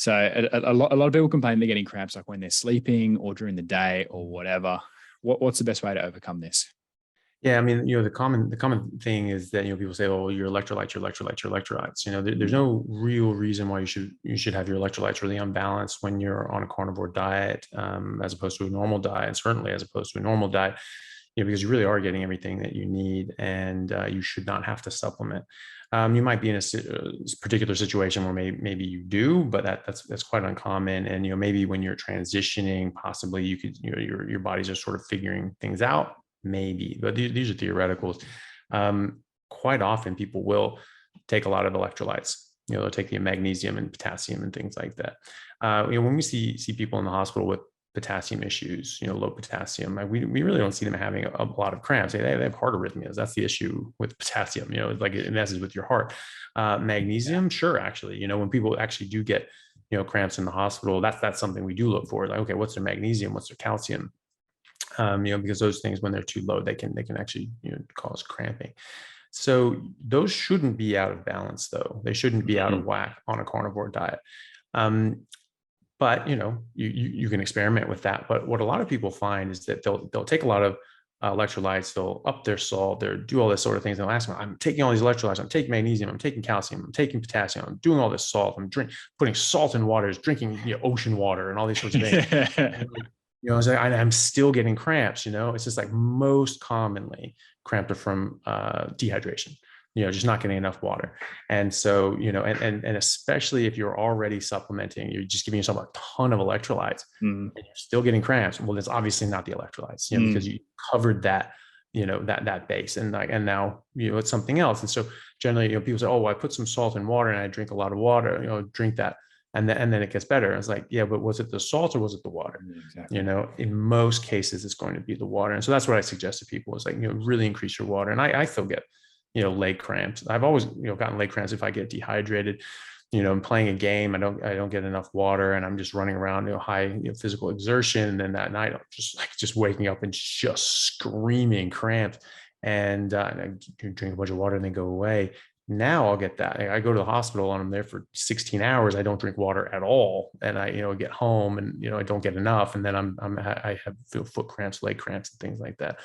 So a lot of people complain they're getting cramps like when they're sleeping or during the day or whatever. What's the best way to overcome this? Yeah, I mean, the common thing is that people say, "Oh, your electrolytes, your electrolytes, your electrolytes." There's no real reason why you should have your electrolytes really unbalanced when you're on a carnivore diet, as opposed to a normal diet, and certainly as opposed to a normal diet. Because you really are getting everything that you need, and you should not have to supplement. You might be in a particular situation where maybe you do, but that's quite uncommon. And maybe when you're transitioning, possibly you could your bodies are sort of figuring things out, maybe. But these are theoreticals. Quite often, people will take a lot of electrolytes. They'll take the magnesium and potassium and things like that. When we see people in the hospital with potassium issues, low potassium, we really don't see them having a lot of cramps. They have heart arrhythmias. That's the issue with potassium, like it messes with your heart. Magnesium, sure, actually, when people actually do get, cramps in the hospital, that's something we do look for. Like, okay, what's their magnesium? What's their calcium? Because those things, when they're too low, they can actually, cause cramping. So those shouldn't be out of balance, though. They shouldn't be out of whack on a carnivore diet. But you can experiment with that. But what a lot of people find is that they'll take a lot of electrolytes, they'll up their salt, they'll do all this sort of things. They'll ask me, I'm taking all these electrolytes, I'm taking magnesium, I'm taking calcium, I'm taking potassium, I'm doing all this salt, putting salt in water, drinking ocean water and all these sorts of things. And I was like, I'm still getting cramps. It's just like most commonly cramps are from dehydration. Just not getting enough water. And so, and especially if you're already supplementing, you're just giving yourself a ton of electrolytes and you're still getting cramps. Well, that's obviously not the electrolytes, because you covered that, that base, and now, it's something else. And so generally, people say, oh, well, I put some salt in water and I drink a lot of water, drink that. And then it gets better. It's like, yeah, but was it the salt or was it the water? Exactly. In most cases, it's going to be the water. And so that's what I suggest to people is like, really increase your water. And I still get, leg cramps. I've always, gotten leg cramps if I get dehydrated. I'm playing a game, I don't get enough water, and I'm just running around, high physical exertion. And then that night, I'm just waking up and just screaming cramps. And I drink a bunch of water and they go away. Now I'll get that. I go to the hospital and I'm there for 16 hours. I don't drink water at all. And I, get home and, I don't get enough. And then I feel foot cramps, leg cramps, and things like that.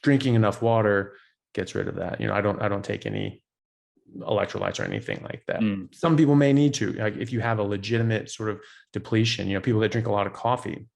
Drinking enough water gets rid of that. I don't take any electrolytes or anything like that. Some people may need to, like if you have a legitimate sort of depletion, people that drink a lot of coffee,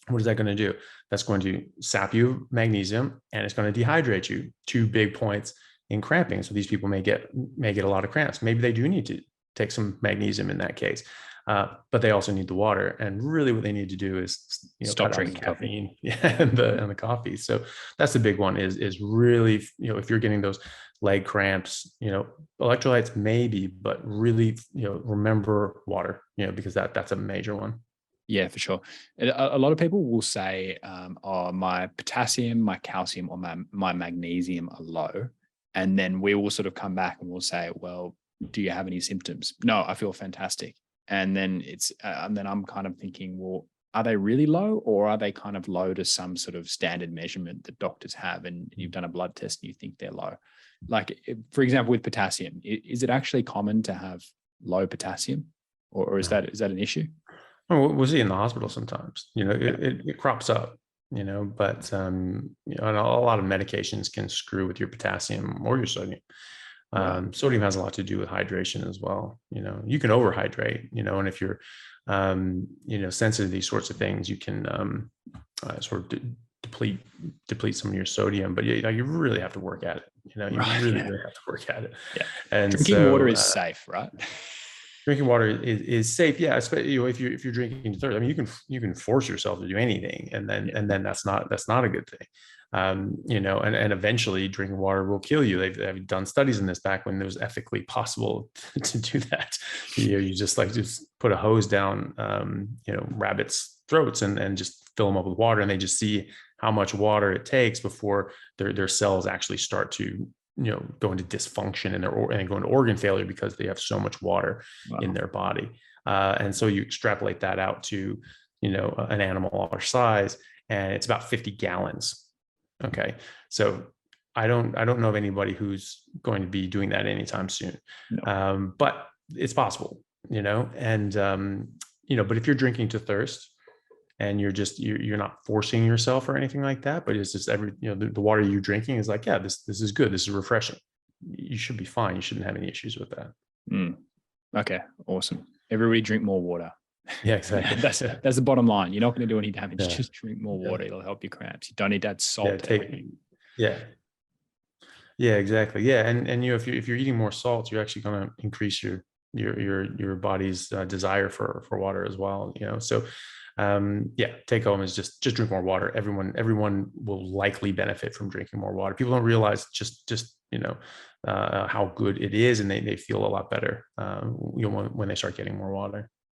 what is that going to do? That's going to sap you magnesium and it's going to dehydrate you. Two big points in cramping. So these people may get a lot of cramps. Maybe they do need to take some magnesium in that case. But they also need the water, and really what they need to do is stop cut drinking out the caffeine and the coffee. So that's the big one is really, if you're getting those leg cramps, electrolytes maybe, but really, remember water, because that's a major one. Yeah, for sure. A lot of people will say, oh, my potassium, my calcium, or my magnesium are low. And then we will sort of come back and we'll say, well, do you have any symptoms? No, I feel fantastic. And then I'm kind of thinking, well, are they really low, or are they kind of low to some sort of standard measurement that doctors have, and you've done a blood test and you think they're low? Like, for example, with potassium, is it actually common to have low potassium, or is that an issue? Well, we'll see in the hospital sometimes, it crops up, but, and a lot of medications can screw with your potassium or your sodium. Sodium has a lot to do with hydration as well. You can overhydrate, and if you're, sensitive to these sorts of things, you can sort of deplete some of your sodium, but you really have to work at it. You really have to work at it. Yeah. And drinking water is safe, right? Drinking water is safe. Yeah. Especially, if you're drinking to thirst, I mean, you can force yourself to do anything, and then that's not a good thing. And eventually drinking water will kill you. They've done studies in this back when it was ethically possible to do that. You just put a hose down, rabbits' throats and just fill them up with water, and they just see how much water it takes before their cells actually start to go into dysfunction and go into organ failure because they have so much water in their body. And so you extrapolate that out to an animal our size, and it's about 50 gallons. Okay. So I don't know of anybody who's going to be doing that anytime soon. No. But it's possible. and but if you're drinking to thirst and you're not forcing yourself or anything like that, but it's just the water you're drinking is like, yeah, this is good, this is refreshing, you should be fine. You shouldn't have any issues with that. Okay, awesome. Everybody drink more water. Yeah, exactly. That's the bottom line. You're not going to do any damage. Yeah. Just drink more water. It'll help your cramps. You don't need to add salt. Yeah, exactly. Yeah, and if you're eating more salt, you're actually going to increase your body's desire for water as well. So take home is just drink more water. Everyone will likely benefit from drinking more water. People don't realize just how good it is, and they feel a lot better when they start getting more water.